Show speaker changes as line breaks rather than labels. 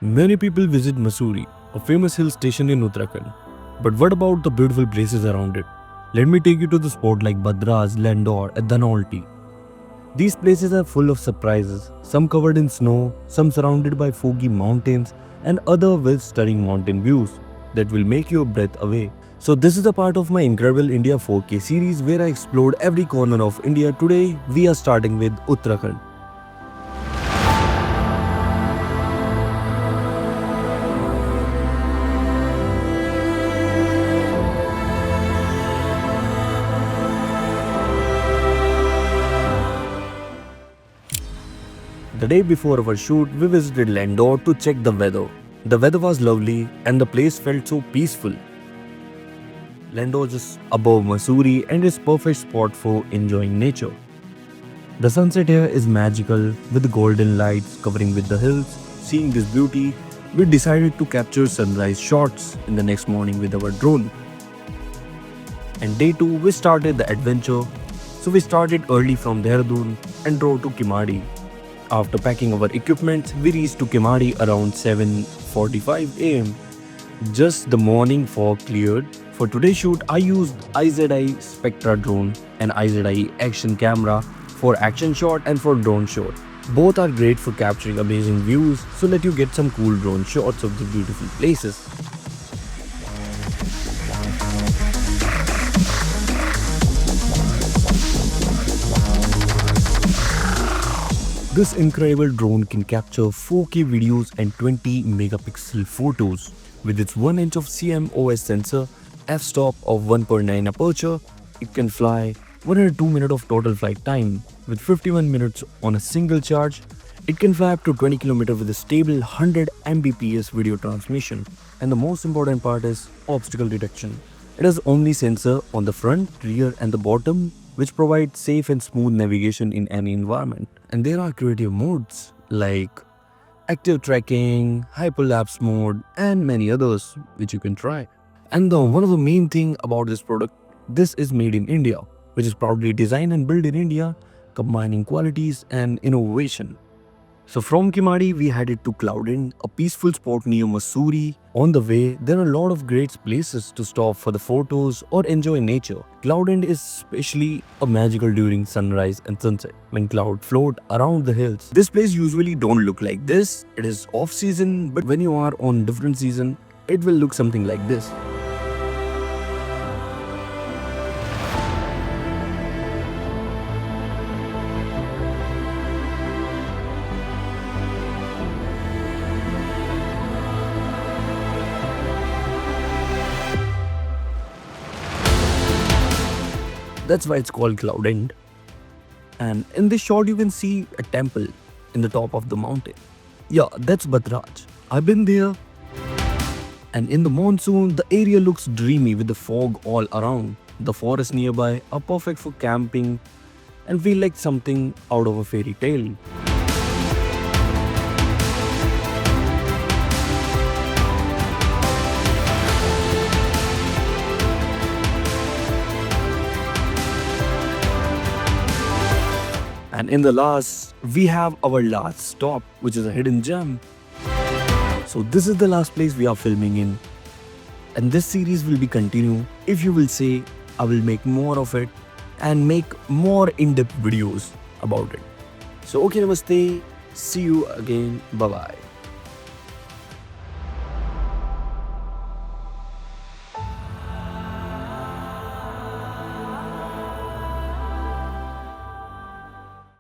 Many people visit Mussoorie, a famous hill station in Uttarakhand. But what about the beautiful places around it? Let me take you to the spot like Badras, Landor, and Dhanolti. These places are full of surprises, some covered in snow, some surrounded by foggy mountains, and other with stunning mountain views that will make your breath away. So this is a part of my incredible India 4K series where I explored every corner of India. Today we are starting with Uttarakhand. The day before our shoot, we visited Landor to check the weather. The weather was lovely and the place felt so peaceful. Landor just above Mussoorie and is perfect spot for enjoying nature. The sunset here is magical with golden lights covering with the hills. Seeing this beauty, we decided to capture sunrise shots in the next morning with our drone. And day 2, we started the adventure. So we started early from Dehradun and drove to Kimadi. After packing our equipment, we reached to Kimadi around 7:45 am. Just the morning fog cleared. For today's shoot, I used IZI Spectra drone and IZI action camera for action shot and for drone shot. Both are great for capturing amazing views, so let you get some cool drone shots of the beautiful places. This incredible drone can capture 4K videos and 20 megapixel photos. With its 1 inch of CMOS sensor, f-stop of 1.9 aperture, it can fly 102 minutes of total flight time. With 51 minutes on a single charge, it can fly up to 20 km with a stable 100 Mbps video transmission. And the most important part is obstacle detection. It has Omni sensor on the front, rear and the bottom, which provides safe and smooth navigation in any environment. And there are creative modes like active tracking, hyperlapse mode, and many others which you can try. And one of the main thing about this product, this is made in India, which is proudly designed and built in India, combining qualities and innovation. So from Kimadi, we headed to Cloudend, a peaceful spot near Mussoorie. On the way, there are a lot of great places to stop for the photos or enjoy nature. Cloudend is especially a magical during sunrise and sunset when clouds float around the hills. This place usually don't look like this. It is off season, but when you are on different season, it will look something like this. That's why it's called Cloudend. And in this shot, you can see a temple in the top of the mountain. Yeah, that's Badraj. I've been there. And in the monsoon, the area looks dreamy with the fog all around. The forests nearby are perfect for camping and feel like something out of a fairy tale. And in the last, we have our last stop, which is a hidden gem. So this is the last place we are filming in. And this series will be continued. If you will say, I will make more of it and make more in-depth videos about it. So okay, namaste. See you again. Bye-bye.